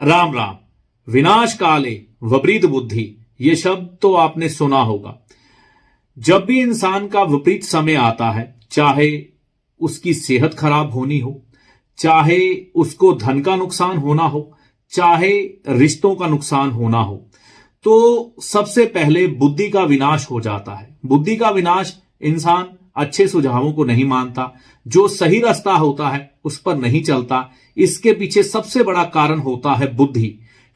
राम राम। विनाश काले विपरीत बुद्धि, ये शब्द तो आपने सुना होगा। जब भी इंसान का विपरीत समय आता है, चाहे उसकी सेहत खराब होनी हो, चाहे उसको धन का नुकसान होना हो, चाहे रिश्तों का नुकसान होना हो, तो सबसे पहले बुद्धि का विनाश हो जाता है। बुद्धि का विनाश, इंसान अच्छे सुझावों को नहीं मानता, जो सही रास्ता होता है उस पर नहीं चलता। इसके पीछे सबसे बड़ा कारण होता है बुद्धि,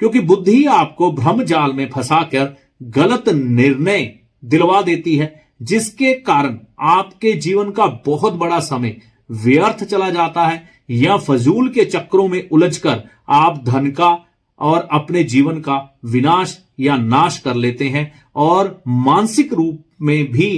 क्योंकि बुद्धि आपको भ्रम जाल में फंसाकर गलत निर्णय दिलवा देती है, जिसके कारण आपके जीवन का बहुत बड़ा समय व्यर्थ चला जाता है, या फजूल के चक्रों में उलझकर आप धन का और अपने जीवन का विनाश या नाश कर लेते हैं और मानसिक रूप में भी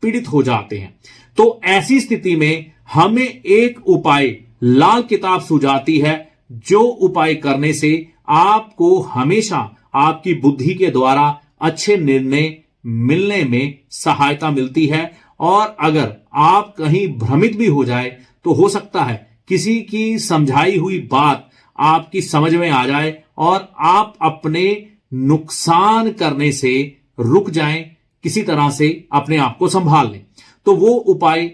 पीड़ित हो जाते हैं। तो ऐसी स्थिति में हमें एक उपाय लाल किताब सुझाती है, जो उपाय करने से आपको हमेशा आपकी बुद्धि के द्वारा अच्छे निर्णय मिलने में सहायता मिलती है। और अगर आप कहीं भ्रमित भी हो जाए तो हो सकता है किसी की समझाई हुई बात आपकी समझ में आ जाए और आप अपने नुकसान करने से रुक जाएं, किसी तरह से अपने आप को संभाल लें। तो वो उपाय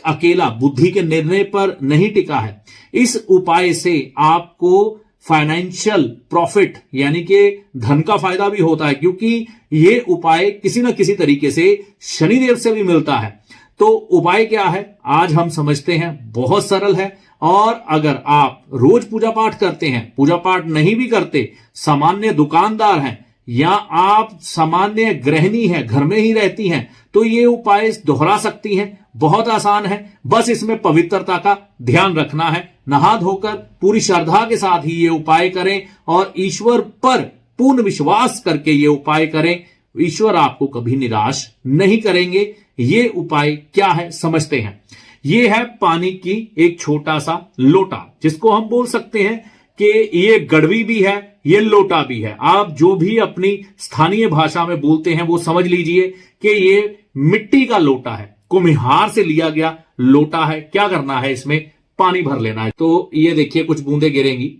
अकेला बुद्धि के निर्णय पर नहीं टिका है। इस उपाय से आपको फाइनेंशियल प्रॉफिट यानी कि धन का फायदा भी होता है, क्योंकि ये उपाय किसी न किसी तरीके से शनिदेव से भी मिलता है। तो उपाय क्या है आज हम समझते हैं। बहुत सरल है, और अगर आप रोज पूजा पाठ करते हैं, पूजा पाठ नहीं भी करते, सामान्य दुकानदार हैं, या आप सामान्य गृहिणी हैं, घर में ही रहती हैं, तो ये उपाय दोहरा सकती हैं। बहुत आसान है, बस इसमें पवित्रता का ध्यान रखना है। नहा धोकर पूरी श्रद्धा के साथ ही ये उपाय करें और ईश्वर पर पूर्ण विश्वास करके ये उपाय करें। ईश्वर आपको कभी निराश नहीं करेंगे। ये उपाय क्या है समझते हैं। ये है पानी की एक छोटा सा लोटा, जिसको हम बोल सकते हैं कि ये गड़वी भी है, ये लोटा भी है। आप जो भी अपनी स्थानीय भाषा में बोलते हैं वो समझ लीजिए कि ये मिट्टी का लोटा है, कुम्हार से लिया गया लोटा है। क्या करना है, इसमें पानी भर लेना है। तो ये देखिए कुछ बूंदें गिरेंगी,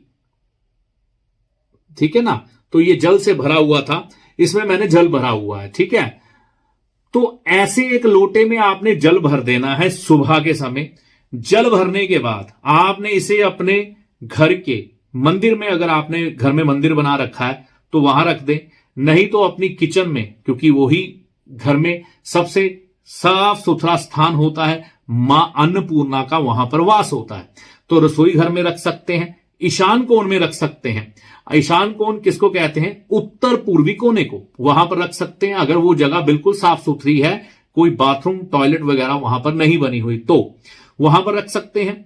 ठीक है ना। तो ये जल से भरा हुआ था, इसमें मैंने जल भरा हुआ है, ठीक है। तो ऐसे एक लोटे में आपने जल भर देना है सुबह के समय। जल भरने के बाद आपने इसे अपने घर के मंदिर में, अगर आपने घर में मंदिर बना रखा है तो वहां रख दें, नहीं तो अपनी किचन में, क्योंकि वही घर में सबसे साफ सुथरा स्थान होता है, मां अन्नपूर्णा का वहां पर वास होता है। तो रसोई घर में रख सकते हैं, ईशान कोण में रख सकते हैं। ईशान कोण किसको कहते हैं, उत्तर पूर्वी कोने को, वहां पर रख सकते हैं। अगर वो जगह बिल्कुल साफ सुथरी है, कोई बाथरूम टॉयलेट वगैरह वहां पर नहीं बनी हुई, तो वहां पर रख सकते हैं।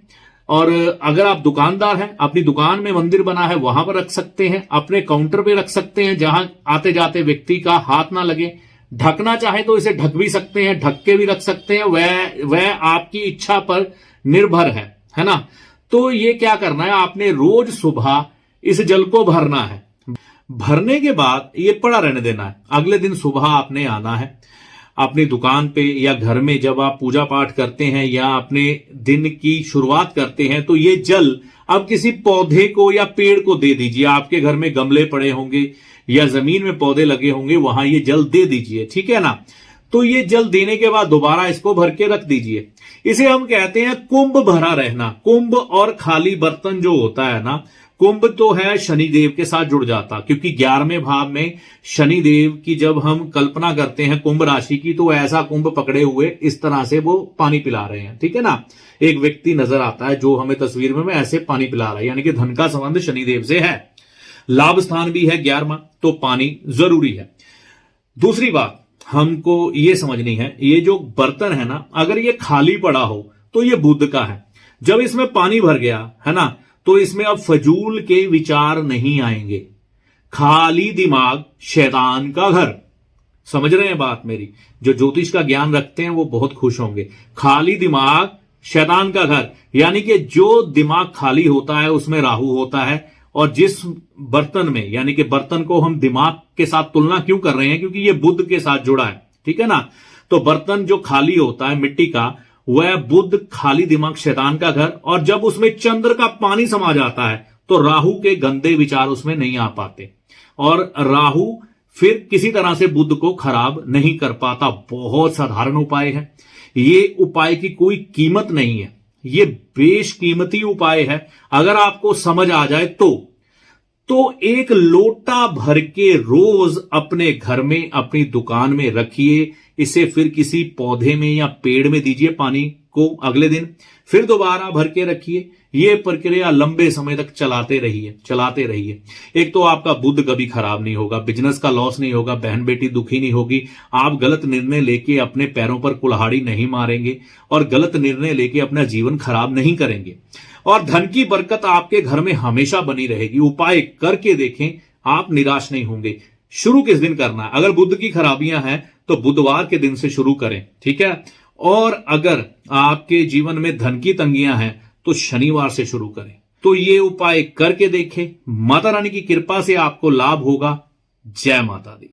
और अगर आप दुकानदार हैं, अपनी दुकान में मंदिर बना है, वहां पर रख सकते हैं। अपने काउंटर पे रख सकते हैं, जहां आते जाते व्यक्ति का हाथ ना लगे। ढकना चाहे तो इसे ढक भी सकते हैं, ढक के भी रख सकते हैं, वह आपकी इच्छा पर निर्भर है ना। तो ये क्या करना है, आपने रोज सुबह इस जल को भरना है। भरने के बाद ये पड़ा रहने देना है। अगले दिन सुबह आपने आना है अपनी दुकान पे या घर में, जब आप पूजा पाठ करते हैं या अपने दिन की शुरुआत करते हैं, तो ये जल अब किसी पौधे को या पेड़ को दे दीजिए। आपके घर में गमले पड़े होंगे या जमीन में पौधे लगे होंगे, वहां ये जल दे दीजिए, ठीक है ना। तो ये जल देने के बाद दोबारा इसको भर के रख दीजिए। इसे हम कहते हैं कुंभ भरा रहना। कुंभ और खाली बर्तन जो होता है ना, कुंभ तो है शनिदेव के साथ जुड़ जाता, क्योंकि 11वें भाव में शनिदेव की जब हम कल्पना करते हैं कुंभ राशि की, तो ऐसा कुंभ पकड़े हुए इस तरह से वो पानी पिला रहे हैं, ठीक है ना। एक व्यक्ति नजर आता है जो हमें तस्वीर में ऐसे पानी पिला रहा है, यानी कि धन का संबंध शनिदेव से है। लाभ स्थान भी है 11वां, तो पानी जरूरी है। दूसरी बात हमको ये समझनी है, ये जो बर्तन है ना, अगर ये खाली पड़ा हो तो ये बुध का है। जब इसमें पानी भर गया है ना, तो इसमें अब फजूल के विचार नहीं आएंगे। खाली दिमाग शैतान का घर। समझ रहे हैं बात मेरी? जो ज्योतिष का ज्ञान रखते हैं वो बहुत खुश होंगे। खाली दिमाग शैतान का घर, यानी कि जो दिमाग खाली होता है उसमें राहु होता है। और जिस बर्तन में, यानी कि बर्तन को हम दिमाग के साथ तुलना क्यों कर रहे हैं, क्योंकि ये बुध के साथ जुड़ा है, ठीक है ना। तो बर्तन जो खाली होता है मिट्टी का, वह बुध, खाली दिमाग शैतान का घर। और जब उसमें चंद्र का पानी समा जाता है तो राहु के गंदे विचार उसमें नहीं आ पाते और राहु फिर किसी तरह से बुध को खराब नहीं कर पाता। बहुत साधारण उपाय है, ये उपाय की कोई कीमत नहीं है, ये बेशकीमती उपाय है। अगर आपको समझ आ जाए तो एक लोटा भर के रोज अपने घर में अपनी दुकान में रखिए, इसे फिर किसी पौधे में या पेड़ में दीजिए पानी को अगले दिन, फिर दोबारा भर के रखिए। यह प्रक्रिया लंबे समय तक चलाते रहिए। एक तो आपका बुध कभी खराब नहीं होगा, बिजनेस का लॉस नहीं होगा, बहन बेटी दुखी नहीं होगी, आप गलत निर्णय लेके अपने पैरों पर कुल्हाड़ी नहीं मारेंगे और गलत निर्णय लेके अपना जीवन खराब नहीं करेंगे और धन की बरकत आपके घर में हमेशा बनी रहेगी। उपाय करके देखें, आप निराश नहीं होंगे। शुरू किस दिन करना है? अगर बुध की खराबियां हैं तो बुधवार के दिन से शुरू करें, ठीक है। और अगर आपके जीवन में धन की तंगियां हैं तो शनिवार से शुरू करें। तो ये उपाय करके देखें, माता रानी की कृपा से आपको लाभ होगा। जय माता दी।